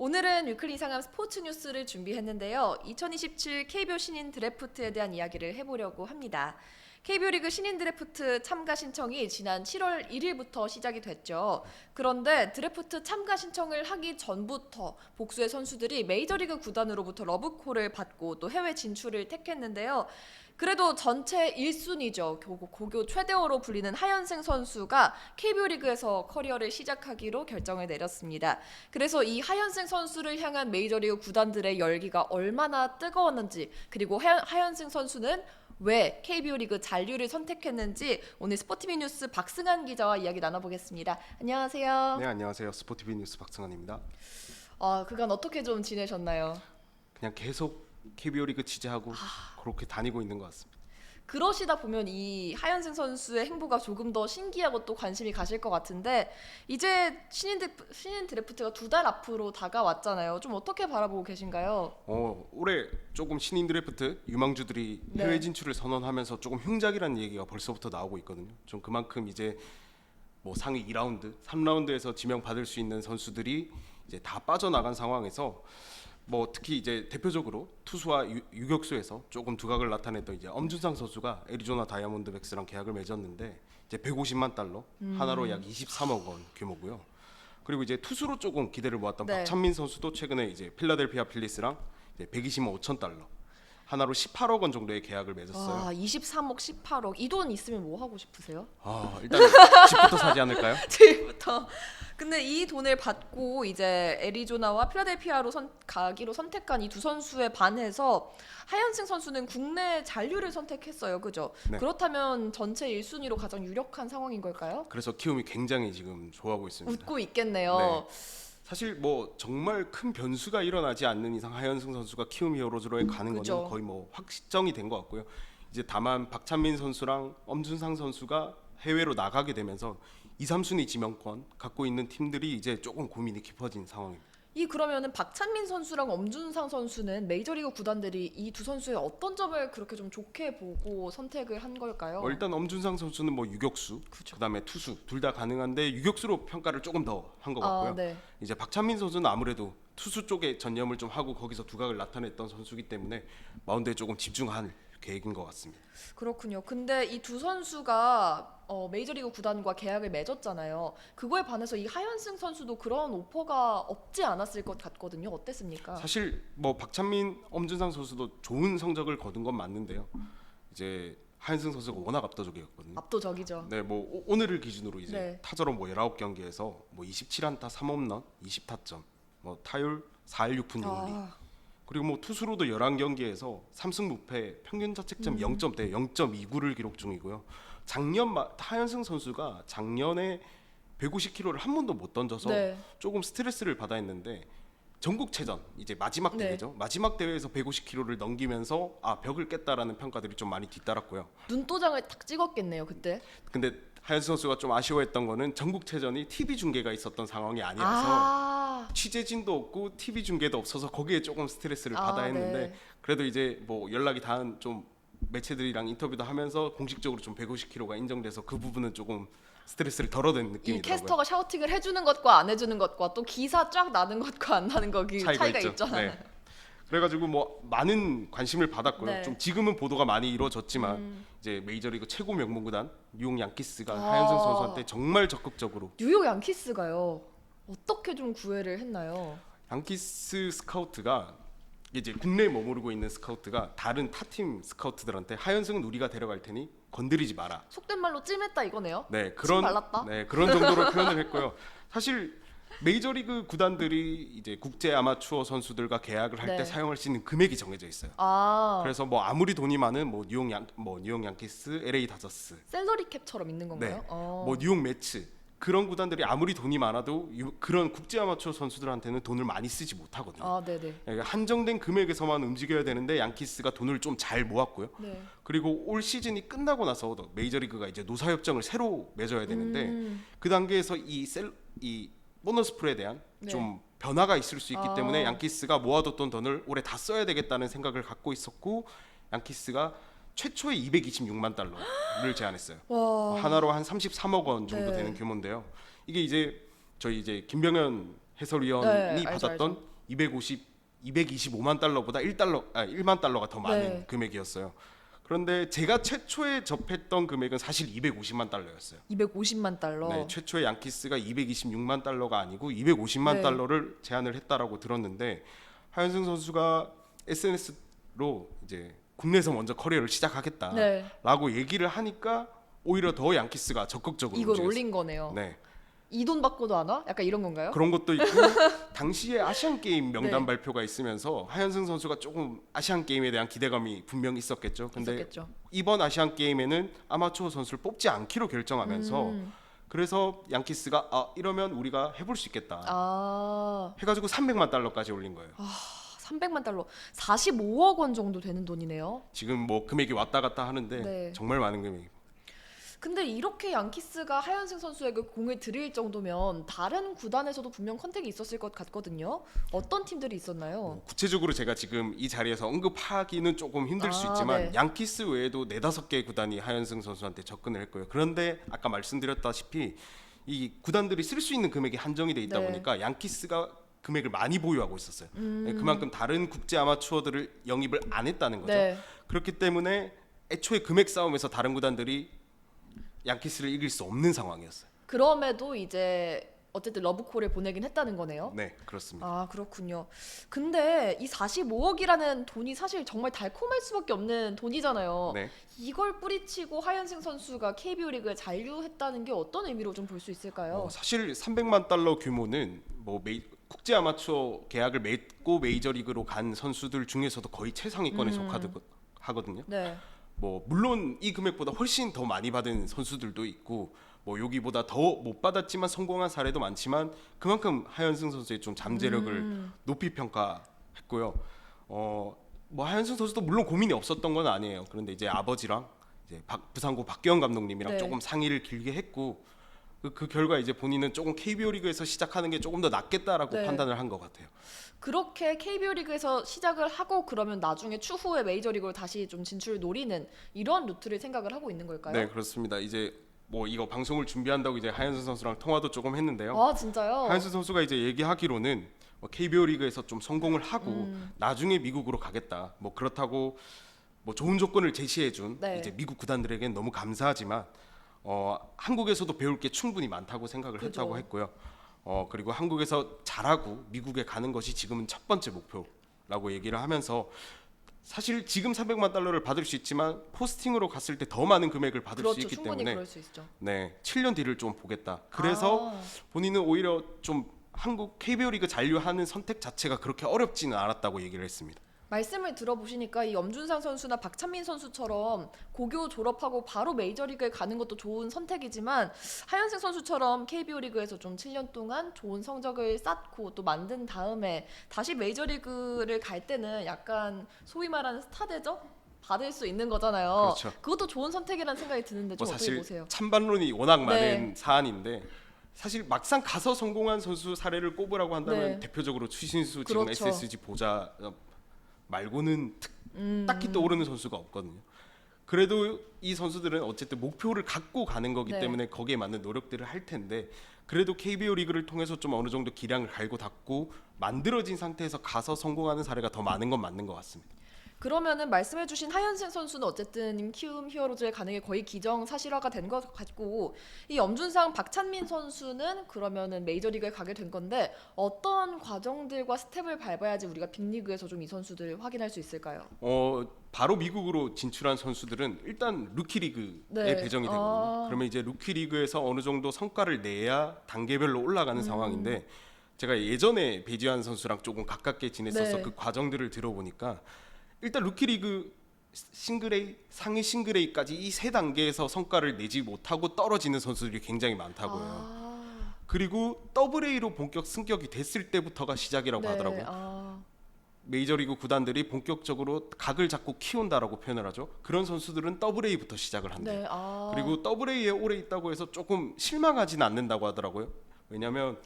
오늘은 위클리 이상한 스포츠 뉴스를 준비했는데요. 2027 KBO 신인 드래프트에 대한 이야기를 해보려고 합니다. KBO 리그 신인 드래프트 참가 신청이 지난 7월 1일부터 시작이 됐죠. 그런데 드래프트 참가 신청을 하기 전부터 복수의 선수들이 메이저리그 구단으로부터 러브콜을 받고 또 해외 진출을 택했는데요. 그래도 전체 1순위죠. 고교 최대어로 불리는 하현승 선수가 KBO 리그에서 커리어를 시작하기로 결정을 내렸습니다. 그래서 이 하현승 선수를 향한 메이저리그 구단들의 열기가 얼마나 뜨거웠는지, 그리고 하현승 선수는 왜 KBO 리그 잔류를 선택했는지 오늘 스포티비 뉴스 박승환 기자와 이야기 나눠보겠습니다. 안녕하세요. 네, 안녕하세요. 스포티비 뉴스 박승환입니다. 그간 어떻게 좀 지내셨나요? 그냥 계속 KBO 리그 취재하고 그렇게 다니고 있는 것 같습니다. 그러시다 보면 이 하현승 선수의 행보가 조금 더 신기하고 또 관심이 가실 것 같은데, 이제 신인 드래프트가 2달 앞으로 다가왔잖아요. 좀 어떻게 바라보고 계신가요? 올해 조금 신인 드래프트 유망주들이 네. 해외 진출을 선언하면서 조금 흉작이라는 얘기가 벌써부터 나오고 있거든요. 좀 그만큼 이제 뭐 상위 2라운드, 3라운드에서 지명 받을 수 있는 선수들이 이제 다 빠져나간 상황에서 뭐 특히 이제 대표적으로 투수와 유격수에서 조금 두각을 나타냈던 이제 엄준상 선수가 애리조나 다이아몬드백스랑 계약을 맺었는데 이제 150만 달러, 하나로 약 23억 원 규모고요. 그리고 이제 투수로 조금 기대를 모았던 네. 박찬민 선수도 최근에 이제 필라델피아 필리스랑 이제 120만 5천 달러, 하나로 18억 원 정도의 계약을 맺었어요. 23억 18억. 이 돈 있으면 뭐 하고 싶으세요? 일단 집부터 사지 않을까요? 제일부터. 근데 이 돈을 받고 이제 애리조나와 필라델피아로 가기로 선택한 이 두 선수에 반해서 하현승 선수는 국내 잔류를 선택했어요. 그죠? 네. 그렇다면 전체 1순위로 가장 유력한 상황인 걸까요? 그래서 키움이 굉장히 지금 좋아하고 있습니다. 웃고 있겠네요. 네. 사실 뭐 정말 큰 변수가 일어나지 않는 이상 하현승 선수가 키움 히어로즈로의 가는 그죠. 거는 거의 뭐 확정이 된 것 같고요. 이제 다만 박찬민 선수랑 엄준상 선수가 해외로 나가게 되면서 2, 3순위 지명권 갖고 있는 팀들이 이제 조금 고민이 깊어진 상황입니다. 그러면은 박찬민 선수랑 엄준상 선수는 메이저리그 구단들이 이 두 선수의 어떤 점을 그렇게 좀 좋게 보고 선택을 한 걸까요? 일단 엄준상 선수는 뭐 유격수, 그죠. 그다음에 투수 둘 다 가능한데 유격수로 평가를 조금 더 한 것 같고요. 네. 이제 박찬민 선수는 아무래도 투수 쪽에 전념을 좀 하고 거기서 두각을 나타냈던 선수이기 때문에 마운드에 조금 집중할 계획인 것 같습니다. 그렇군요. 근데 이 두 선수가 메이저리그 구단과 계약을 맺었잖아요. 그거에 반해서 이 하현승 선수도 그런 오퍼가 없지 않았을 것 같거든요. 어땠습니까? 사실 뭐 박찬민, 엄준상 선수도 좋은 성적을 거둔 건 맞는데요. 이제 하현승 선수가 워낙 압도적이었거든요. 압도적이죠. 네, 뭐 오늘을 기준으로 이제 네. 타자로 뭐 19경기에서 뭐 27안타 3홈런, 20타점, 뭐 타율 4할 6푼 6리. 그리고 뭐 투수로도 11경기에서 3승 무패, 평균 자책점 0점대 0.29를 기록 중이고요. 하현승 선수가 작년에 150km를 한 번도 못 던져서 네. 조금 스트레스를 받아 했는데 전국체전 이제 마지막 네. 대회죠. 마지막 대회에서 150km를 넘기면서 벽을 깼다라는 평가들이 좀 많이 뒤따랐고요. 눈도장을 딱 찍었겠네요, 그때. 근데 하현승 선수가 좀 아쉬워했던 거는 전국체전이 TV 중계가 있었던 상황이 아니라서 취재진도 없고 TV 중계도 없어서 거기에 조금 스트레스를 받아 했는데 네. 그래도 이제 뭐 연락이 닿은 좀 매체들이랑 인터뷰도 하면서 공식적으로 좀 150km가 인정돼서 그 부분은 조금 스트레스를 덜어낸 이 느낌이더라고요. 캐스터가 샤우팅을 해주는 것과 안 해주는 것과 또 기사 쫙 나는 것과 안 나는 거 차이가 있죠. 있잖아요. 네. 그래가지고 뭐 많은 관심을 받았고요. 네. 좀 지금은 보도가 많이 이루어졌지만 이제 메이저리그 최고 명문 구단 뉴욕 양키스가 하현승 선수한테 정말 적극적으로 뉴욕 양키스가요. 어떻게 좀 구애를 했나요? 양키스 스카우트가 이제 국내에 머무르고 있는 스카우트가 다른 타팀 스카우트들한테 하현승은 우리가 데려갈 테니 건드리지 마라. 속된 말로 찜했다 이거네요. 네, 침 발랐다? 그런 정도로 표현을 했고요. 사실 메이저리그 구단들이 이제 국제 아마추어 선수들과 계약을 할 때 네. 사용할 수 있는 금액이 정해져 있어요. 그래서 뭐 아무리 돈이 많은 뭐 뉴욕 양키스, LA 다저스, 샐러리 캡처럼 있는 건가요? 네, 뭐 뉴욕 매츠 그런 구단들이 아무리 돈이 많아도 그런 국제 아마추어 선수들한테는 돈을 많이 쓰지 못하거든요. 네네. 그러니까 한정된 금액에서만 움직여야 되는데 양키스가 돈을 좀 잘 모았고요. 네. 그리고 올 시즌이 끝나고 나서 메이저리그가 이제 노사 협정을 새로 맺어야 되는데 그 단계에서 이 보너스 풀에 대한 네. 좀 변화가 있을 수 있기 때문에 양키스가 모아뒀던 돈을 올해 다 써야 되겠다는 생각을 갖고 있었고 양키스가 최초의 226만 달러를 제안했어요. 와. 하나로 한 33억 원 정도 네. 되는 규모인데요. 이게 이제 저희 이제 김병현 해설위원이 네, 알죠, 받았던 알죠. 225만 달러보다 1만 달러가 더 많은 네. 금액이었어요. 그런데 제가 최초에 접했던 금액은 사실 250만 달러였어요. 250만 달러. 네, 최초에 양키스가 226만 달러가 아니고 250만 네. 달러를 제안을 했다라고 들었는데 하현승 선수가 SNS로 이제 국내에서 먼저 커리어를 시작하겠다라고 네. 얘기를 하니까 오히려 더 양키스가 적극적으로 이걸 움직였어요. 올린 거네요. 네. 이 돈 받고도 안 와? 약간 이런 건가요? 그런 것도 있고 당시에 아시안 게임 명단 네. 발표가 있으면서 하현승 선수가 조금 아시안 게임에 대한 기대감이 분명히 있었겠죠. 근데 있었겠죠. 이번 아시안 게임에는 아마추어 선수를 뽑지 않기로 결정하면서 그래서 양키스가 이러면 우리가 해볼 수 있겠다 아, 해가지고 300만 달러까지 올린 거예요. 300만 달러. 45억 원 정도 되는 돈이네요. 지금 뭐 금액이 왔다 갔다 하는데 네. 정말 많은 금액이. 근데 이렇게 양키스가 하현승 선수에게 공을 들일 정도면 다른 구단에서도 분명 컨택이 있었을 것 같거든요. 어떤 팀들이 있었나요? 구체적으로 제가 지금 이 자리에서 언급하기는 조금 힘들 수 있지만 네. 양키스 외에도 4-5개 구단이 하현승 선수한테 접근을 했고요. 그런데 아까 말씀드렸다시피 이 구단들이 쓸 수 있는 금액이 한정이 돼 있다 네. 보니까 양키스가 금액을 많이 보유하고 있었어요. 네, 그만큼 다른 국제 아마추어들을 영입을 안 했다는 거죠. 네. 그렇기 때문에 애초에 금액 싸움에서 다른 구단들이 양키스를 이길 수 없는 상황이었어요. 그럼에도 이제 어쨌든 러브콜을 보내긴 했다는 거네요. 네, 그렇습니다. 아, 그렇군요. 근데 이 45억이라는 돈이 사실 정말 달콤할 수밖에 없는 돈이잖아요. 네. 이걸 뿌리치고 하현승 선수가 KBO 리그에 잔류했다는 게 어떤 의미로 좀 볼 수 있을까요? 사실 300만 달러 규모는 뭐 국제 아마추어 계약을 맺고 메이저리그로 간 선수들 중에서도 거의 최상위권에 속하거든요. 네. 뭐 물론 이 금액보다 훨씬 더 많이 받은 선수들도 있고 뭐 여기보다 더 못 받았지만 성공한 사례도 많지만 그만큼 하현승 선수의 좀 잠재력을 높이 평가했고요. 뭐 하현승 선수도 물론 고민이 없었던 건 아니에요. 그런데 이제 아버지랑 이제 부산고 박기영 감독님이랑 네. 조금 상의를 길게 했고 그 결과 이제 본인은 조금 KBO 리그에서 시작하는 게 조금 더 낫겠다라고 네. 판단을 한 것 같아요. 그렇게 KBO 리그에서 시작을 하고 그러면 나중에 추후에 메이저리그로 다시 좀 진출을 노리는 이런 루트를 생각을 하고 있는 걸까요? 네, 그렇습니다. 이제 뭐 이거 방송을 준비한다고 이제 하현승 선수랑 통화도 조금 했는데요. 아, 진짜요? 하현승 선수가 이제 얘기하기로는 KBO 리그에서 좀 성공을 하고 나중에 미국으로 가겠다. 뭐 그렇다고 뭐 좋은 조건을 제시해준 네. 이제 미국 구단들에겐 너무 감사하지만 한국에서도 배울 게 충분히 많다고 생각을 그죠. 했다고 했고요. 그리고 한국에서 잘하고 미국에 가는 것이 지금은 첫 번째 목표라고 얘기를 하면서 사실 지금 300만 달러를 받을 수 있지만 포스팅으로 갔을 때 더 많은 금액을 받을 그렇죠. 수 있기 충분히 때문에 그럴 수 있죠. 네, 7년 뒤를 좀 보겠다. 그래서 아. 본인은 오히려 좀 한국 KBO 리그 잔류하는 선택 자체가 그렇게 어렵지는 않았다고 얘기를 했습니다. 말씀을 들어보시니까 이 엄준상 선수나 박찬민 선수처럼 고교 졸업하고 바로 메이저리그에 가는 것도 좋은 선택이지만 하현승 선수처럼 KBO 리그에서 좀 7년 동안 좋은 성적을 쌓고 또 만든 다음에 다시 메이저리그를 갈 때는 약간 소위 말하는 스타 대접 받을 수 있는 거잖아요. 그렇죠. 그것도 좋은 선택이라는 생각이 드는데 좀 뭐 어떻게 사실 보세요? 찬반론이 워낙 네. 많은 사안인데 사실 막상 가서 성공한 선수 사례를 꼽으라고 한다면 네. 대표적으로 추신수 그렇죠. 지금 SSG 보자 말고는 딱히 떠오르는 선수가 없거든요. 그래도 이 선수들은 어쨌든 목표를 갖고 가는 거기 네. 때문에 거기에 맞는 노력들을 할 텐데 그래도 KBO 리그를 통해서 좀 어느 정도 기량을 갈고 닦고 만들어진 상태에서 가서 성공하는 사례가 더 많은 건 맞는 것 같습니다. 그러면은 말씀해주신 하현승 선수는 어쨌든 키움 히어로즈에 가는 게 거의 기정사실화가 된 것 같고 이 엄준상 박찬민 선수는 그러면은 메이저리그에 가게 된 건데 어떤 과정들과 스텝을 밟아야지 우리가 빅리그에서 좀 이 선수들을 확인할 수 있을까요? 바로 미국으로 진출한 선수들은 일단 루키리그에 네. 배정이 되거든요. 그러면 이제 루키리그에서 어느 정도 성과를 내야 단계별로 올라가는 상황인데 제가 예전에 배지환 선수랑 조금 가깝게 지냈어서 네. 그 과정들을 들어보니까 일단 루키리그 싱글-A, 상위 싱글-A까지 이 세 단계에서 성과를 내지 못하고 떨어지는 선수들이 굉장히 많다고요. 아, 그리고 더블A로 본격 승격이 됐을 때부터가 시작이라고 네. 하더라고요. 아, 메이저리그 구단들이 본격적으로 각을 잡고 키운다라고 표현을 하죠. 그런 선수들은 더블A부터 시작을 한대요. 네. 아, 그리고 더블A에 오래 있다고 해서 조금 실망하지는 않는다고 하더라고요. 왜냐하면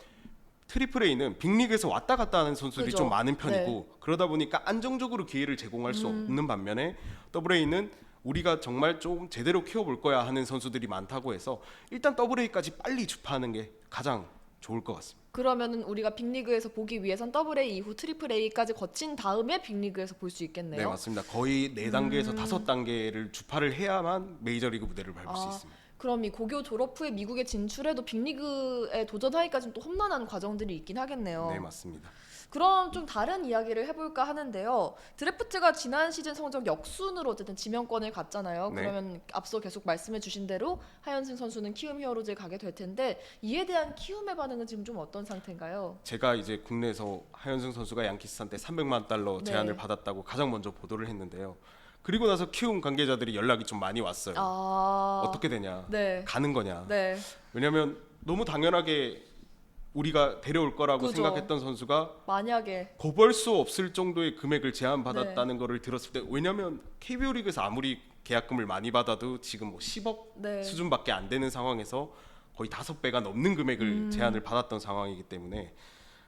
트리플 A는 빅리그에서 왔다 갔다 하는 선수들이 그죠. 좀 많은 편이고 그러다 보니까 안정적으로 기회를 제공할 수 없는 반면에 더블 A는 우리가 정말 좀 제대로 키워볼 거야 하는 선수들이 많다고 해서 일단 더블 A까지 빨리 주파하는 게 가장 좋을 것 같습니다. 그러면은 우리가 빅리그에서 보기 위해선 더블 A 이후 트리플 A까지 거친 다음에 빅리그에서 볼 수 있겠네요. 네, 맞습니다. 거의 4단계에서 5단계를 주파를 해야만 메이저리그 무대를 밟을 수 있습니다. 그럼 이 고교 졸업 후에 미국에 진출해도 빅리그에 도전하기까지는 또 험난한 과정들이 있긴 하겠네요. 네, 맞습니다. 그럼 좀 다른 이야기를 해볼까 하는데요. 드래프트가 지난 시즌 성적 역순으로 어쨌든 지명권을 갔잖아요. 네. 그러면 앞서 계속 말씀해주신 대로 하현승 선수는 키움 히어로즈에 가게 될 텐데 이에 대한 키움의 반응은 지금 좀 어떤 상태인가요? 제가 이제 국내에서 하현승 선수가 양키스한테 300만 달러 네. 제안을 받았다고 가장 먼저 보도를 했는데요. 그리고 나서 키움 관계자들이 연락이 좀 많이 왔어요. 어떻게 되냐, 네. 가는 거냐. 네. 왜냐하면 너무 당연하게 우리가 데려올 거라고 그죠. 생각했던 선수가 만약에 거부할 수 없을 정도의 금액을 제안받았다는 거를 들었을 때, 왜냐하면 KBO 리그에서 아무리 계약금을 많이 받아도 지금 뭐 10억 네. 수준밖에 안 되는 상황에서 거의 5배가 넘는 금액을 제안을 받았던 상황이기 때문에,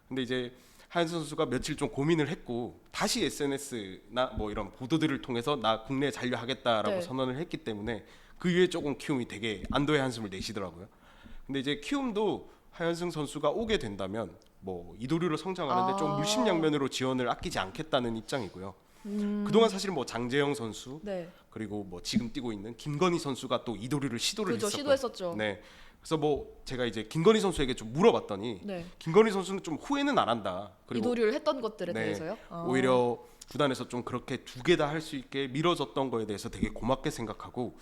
근데 이제 하현승 선수가 며칠 좀 고민을 했고 다시 SNS나 뭐 이런 보도들을 통해서 나 국내에 잔류하겠다라고 네. 선언을 했기 때문에 그 이후에 조금 키움이 되게 안도의 한숨을 내쉬더라고요. 근데 이제 키움도 하현승 선수가 오게 된다면 뭐 이도류로 성장하는데 좀 물심양면으로 지원을 아끼지 않겠다는 입장이고요. 그동안 사실 뭐 장재영 선수 네. 그리고 뭐 지금 뛰고 있는 김건희 선수가 또 이도류를 시도를 그죠. 했었고, 시도했었죠. 네. 그래서 뭐 제가 이제 김건희 선수에게 좀 물어봤더니 네. 김건희 선수는 좀 후회는 안 한다. 그리고 이도류를 했던 것들에 네, 대해서요? 오히려 구단에서 좀 그렇게 두 개 다 할 수 있게 밀어줬던 거에 대해서 되게 고맙게 생각하고,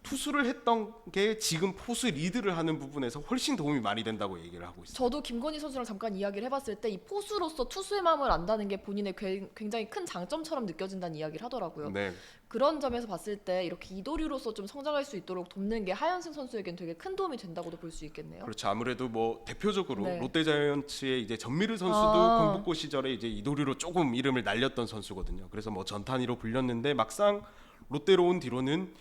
투수를 했던 게 지금 포수 리드를 하는 부분에서 훨씬 도움이 많이 된다고 얘기를 하고 있어요. 저도 김건희 선수랑 잠깐 이야기를 해봤을 때 이 포수로서 투수의 마음을 안다는 게 본인의 굉장히 큰 장점처럼 느껴진다는 이야기를 하더라고요. 네, 그런 점에서 봤을 때 이렇게 이도류로서 좀 성장할 수 있도록 돕는 게 하현승 선수에겐 되게 큰 도움이 된다고도 볼 수 있겠네요. 그렇죠. 아무래도 뭐 대표적으로 네. 롯데자이언츠의 이제 전미르 선수도 건국고 시절에 이제 이도류로 조금 이름을 날렸던 선수거든요. 그래서 뭐 전탄이로 불렸는데 막상 롯데로 온 뒤로는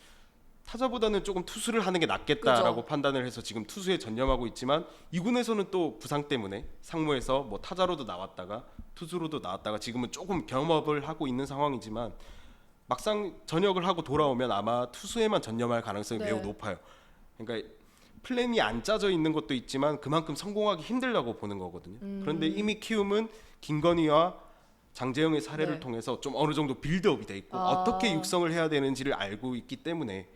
타자보다는 조금 투수를 하는 게 낫겠다라고 그죠. 판단을 해서 지금 투수에 전념하고 있지만, 이군에서는 또 부상 때문에 상무에서 뭐 타자로도 나왔다가 투수로도 나왔다가 지금은 조금 겸업을 하고 있는 상황이지만, 막상 전역을 하고 돌아오면 아마 투수에만 전념할 가능성이 네. 매우 높아요. 그러니까 플랜이 안 짜져 있는 것도 있지만 그만큼 성공하기 힘들다고 보는 거거든요. 그런데 이미 키움은 김건희와 장재영의 사례를 네. 통해서 좀 어느 정도 빌드업이 돼 있고 어떻게 육성을 해야 되는지를 알고 있기 때문에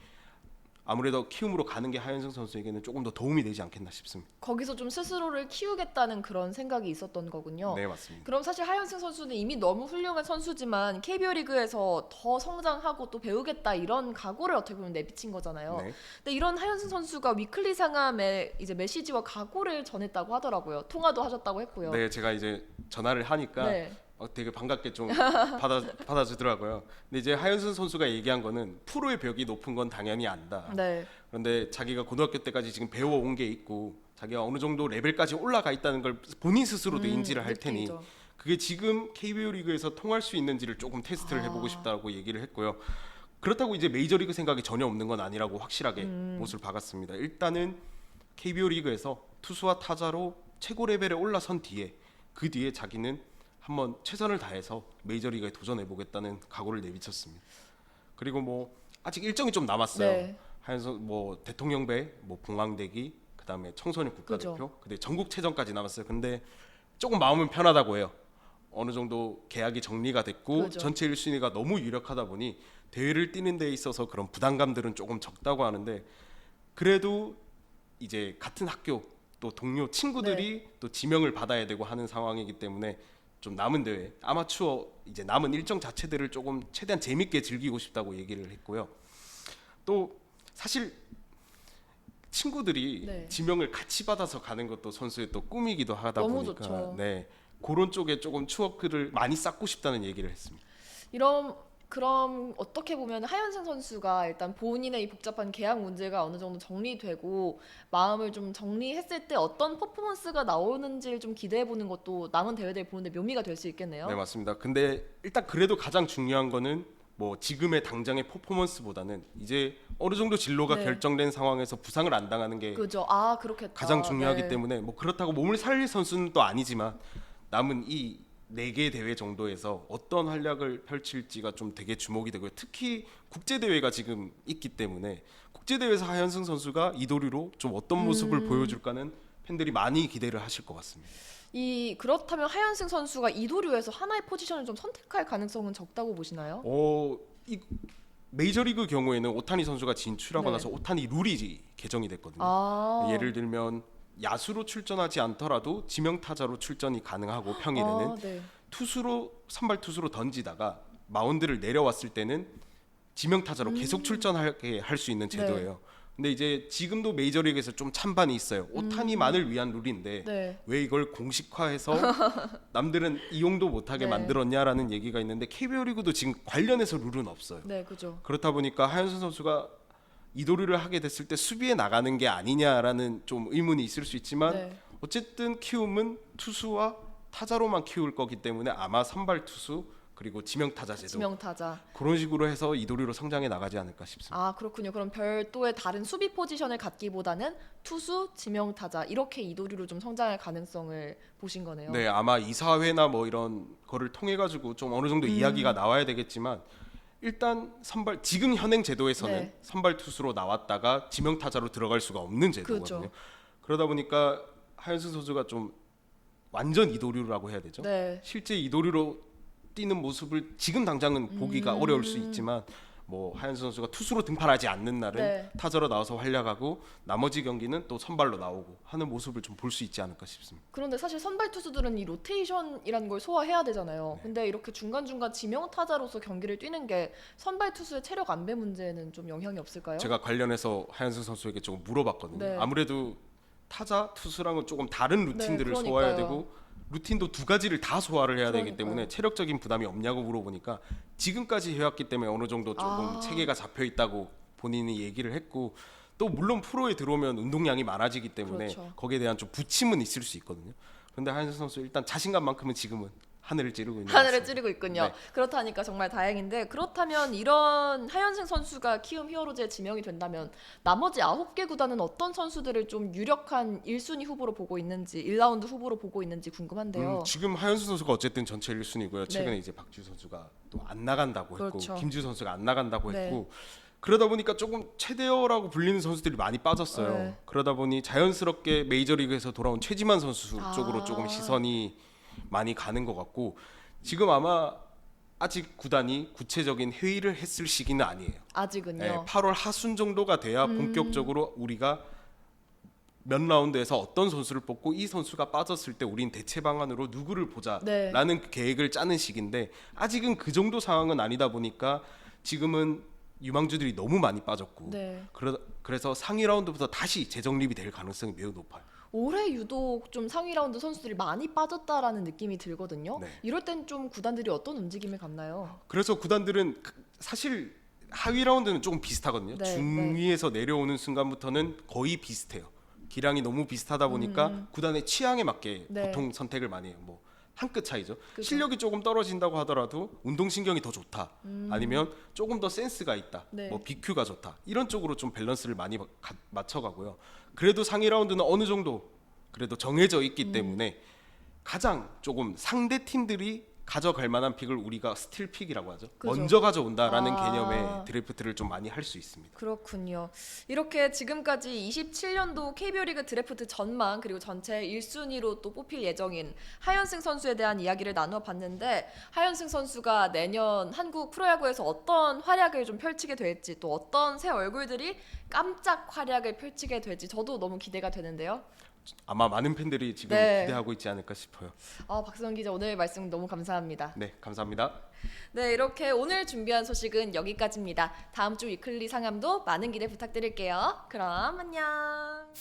아무래도 키움으로 가는 게 하현승 선수에게는 조금 더 도움이 되지 않겠나 싶습니다. 거기서 좀 스스로를 키우겠다는 그런 생각이 있었던 거군요. 네, 맞습니다. 그럼 사실 하현승 선수는 이미 너무 훌륭한 선수지만 KBO 리그에서 더 성장하고 또 배우겠다 이런 각오를 어떻게 보면 내비친 거잖아요. 네. 근데 이런 하현승 선수가 위클리 상암에 이제 메시지와 각오를 전했다고 하더라고요. 통화도 하셨다고 했고요. 네, 제가 이제 전화를 하니까 네. 되게 반갑게 좀 받아주더라고요. 근데 이제 하현승 선수가 얘기한 거는 프로의 벽이 높은 건 당연히 안다. 네. 그런데 자기가 고등학교 때까지 지금 배워온 게 있고 자기가 어느 정도 레벨까지 올라가 있다는 걸 본인 스스로도 인지를 할 테니 느끼죠. 그게 지금 KBO 리그에서 통할 수 있는지를 조금 테스트를 해보고 싶다고 얘기를 했고요. 그렇다고 이제 메이저리그 생각이 전혀 없는 건 아니라고 확실하게 못을 박았습니다. 일단은 KBO 리그에서 투수와 타자로 최고 레벨에 올라선 뒤에 그 뒤에 자기는 한번 최선을 다해서 메이저리그에 도전해 보겠다는 각오를 내비쳤습니다. 그리고 뭐 아직 일정이 좀 남았어요. 네. 하현승 뭐 대통령배, 뭐 봉황대기, 그다음에 청소년 국가대표, 그죠. 근데 전국체전까지 남았어요. 근데 조금 마음은 편하다고 해요. 어느 정도 계약이 정리가 됐고 그죠. 전체 1순위가 너무 유력하다 보니 대회를 뛰는 데 있어서 그런 부담감들은 조금 적다고 하는데, 그래도 이제 같은 학교 또 동료 친구들이 또 지명을 받아야 되고 하는 상황이기 때문에 좀 남은 대회 아마추어 이제 남은 일정 자체들을 조금 최대한 재밌게 즐기고 싶다고 얘기를 했고요. 또 사실 친구들이 네. 지명을 같이 받아서 가는 것도 선수의 또 꿈이기도 하다 너무 보니까 좋죠. 네, 그런 쪽에 조금 추억들을 많이 쌓고 싶다는 얘기를 했습니다. 그럼 어떻게 보면 하현승 선수가 일단 본인의 이 복잡한 계약 문제가 어느 정도 정리되고 마음을 좀 정리했을 때 어떤 퍼포먼스가 나오는지를 좀 기대해 보는 것도 남은 대회들 보는데 묘미가 될 수 있겠네요. 네, 맞습니다. 근데 일단 그래도 가장 중요한 거는 뭐 지금의 당장의 퍼포먼스보다는 이제 어느 정도 진로가 네. 결정된 상황에서 부상을 안 당하는 게 그죠. 그렇겠다. 가장 중요하기 네. 때문에 뭐 그렇다고 몸을 살릴 선수는 또 아니지만 남은 이 4개 대회 정도에서 어떤 활약을 펼칠지가 좀 되게 주목이 되고요. 특히 국제 대회가 지금 있기 때문에 국제 대회에서 하현승 선수가 이도류로 좀 어떤 모습을 보여줄까는 팬들이 많이 기대를 하실 것 같습니다. 그렇다면 하현승 선수가 이도류에서 하나의 포지션을 좀 선택할 가능성은 적다고 보시나요? 이 메이저리그 경우에는 오타니 선수가 진출하고 네. 나서 오타니 룰이 개정이 됐거든요. 아, 예를 들면 야수로 출전하지 않더라도 지명 타자로 출전이 가능하고 평일에는 아, 네. 선발 투수로 던지다가 마운드를 내려왔을 때는 지명 타자로 계속 출전하게 할 수 있는 제도예요. 근데 이제 지금도 메이저리그에서 좀 찬반이 있어요. 오타니만을 위한 룰인데 네. 왜 이걸 공식화해서 남들은 이용도 못하게 네. 만들었냐라는 얘기가 있는데 KBO 리그도 지금 관련해서 룰은 없어요. 네, 그죠. 그렇다 보니까 하현수 선수가 이도류를 하게 됐을 때 수비에 나가는 게 아니냐라는 좀 의문이 있을 수 있지만 네. 어쨌든 키움은 투수와 타자로만 키울 거기 때문에 아마 선발 투수 그리고 지명 타자 제도 지명 타자. 그런 식으로 해서 이도류로 성장해 나가지 않을까 싶습니다. 아, 그렇군요. 그럼 별도의 다른 수비 포지션을 갖기보다는 투수, 지명 타자 이렇게 이도류로 좀 성장할 가능성을 보신 거네요. 네, 아마 이사회나 뭐 이런 거를 통해 가지고 좀 어느 정도 이야기가 나와야 되겠지만 일단 지금 현행 제도에서는 네. 선발 투수로 나왔다가 지명 타자로 들어갈 수가 없는 제도거든요. 그렇죠. 그러다 보니까 하현수 선수가 좀 완전 이도류라고 해야 되죠. 네. 실제 이도류로 뛰는 모습을 지금 당장은 보기가 어려울 수 있지만 뭐 하현수 선수가 투수로 등판하지 않는 날은 네. 타자로 나와서 활약하고 나머지 경기는 또 선발로 나오고 하는 모습을 좀 볼 수 있지 않을까 싶습니다. 그런데 사실 선발 투수들은 이 로테이션이라는 걸 소화해야 되잖아요. 네. 근데 이렇게 중간중간 지명 타자로서 경기를 뛰는 게 선발 투수의 체력 안배 문제는 좀 영향이 없을까요? 제가 관련해서 하현수 선수에게 조금 물어봤거든요. 네. 아무래도 타자 투수랑은 조금 다른 루틴들을 그러니까요. 소화해야 되고 루틴도 두 가지를 다 소화를 해야 되기 그러니까요. 때문에 체력적인 부담이 없냐고 물어보니까 지금까지 해왔기 때문에 어느 정도 조금 아. 체계가 잡혀 있다고 본인이 얘기를 했고 또 물론 프로에 들어오면 운동량이 많아지기 때문에 그렇죠. 거기에 대한 좀 부침은 있을 수 있거든요. 그런데 하현수 선수 일단 자신감만큼은 지금은 하늘을 찌르고 있는 것 하늘을 같습니다. 찌르고 있군요. 네. 그렇다니까 정말 다행인데 그렇다면 이런 하현승 선수가 키움 히어로즈에 지명이 된다면 나머지 9개 구단은 어떤 선수들을 좀 유력한 1순위 후보로 보고 있는지 1라운드 후보로 보고 있는지 궁금한데요. 지금 하현수 선수가 어쨌든 전체 1순위고요. 최근에 네. 이제 박지우 선수가 또 안 나간다고 했고 그렇죠. 김지우 선수가 안 나간다고 네. 했고 그러다 보니까 조금 최대어라고 불리는 선수들이 많이 빠졌어요. 네. 그러다 보니 자연스럽게 메이저리그에서 돌아온 최지만 선수 아. 쪽으로 조금 시선이 많이 가는 것 같고 지금 아마 아직 구단이 구체적인 회의를 했을 시기는 아니에요. 아직은요. 네, 8월 하순 정도가 돼야 본격적으로 우리가 몇 라운드에서 어떤 선수를 뽑고 이 선수가 빠졌을 때 우린 대체 방안으로 누구를 네. 보자라는 그 계획을 짜는 시기인데 아직은 그 정도 상황은 아니다 보니까 지금은 유망주들이 너무 많이 빠졌고 네. 그래서 상위 라운드부터 다시 재정립이 될 가능성이 매우 높아요. 올해 유독 좀 상위 라운드 선수들이 많이 빠졌다라는 느낌이 들거든요. 네. 이럴 땐 좀 구단들이 어떤 움직임을 갖나요? 그래서 구단들은 사실 하위 라운드는 조금 비슷하거든요. 네, 중위에서 내려오는 순간부터는 거의 비슷해요. 기량이 너무 비슷하다 보니까 구단의 취향에 맞게 네. 보통 선택을 많이 해요. 뭐 한 끗 차이죠. 그죠. 실력이 조금 떨어진다고 하더라도 운동신경이 더 좋다. 아니면 조금 더 센스가 있다. 네. 뭐 BQ가 좋다. 이런 쪽으로 좀 밸런스를 많이 맞춰가고요. 그래도 상위 라운드는 어느 정도 그래도 정해져 있기 때문에 가장 조금 상대 팀들이 가져갈 만한 픽을 우리가 스틸 픽이라고 하죠. 그죠. 먼저 가져온다라는 아. 개념의 드래프트를 좀 많이 할 수 있습니다. 그렇군요. 이렇게 지금까지 27년도 KBO 리그 드래프트 전망 그리고 전체 1순위로 또 뽑힐 예정인 하현승 선수에 대한 이야기를 나눠 봤는데 하현승 선수가 내년 한국 프로야구에서 어떤 활약을 좀 펼치게 될지 또 어떤 새 얼굴들이 깜짝 활약을 펼치게 될지 저도 너무 기대가 되는데요. 아마 많은 팬들이 지금 네. 기대하고 있지 않을까 싶어요. 박수영 기자 오늘 말씀 너무 감사합니다. 네, 감사합니다. 네, 이렇게 오늘 준비한 소식은 여기까지입니다. 다음 주 위클리 상암도 많은 기대 부탁드릴게요. 그럼 안녕.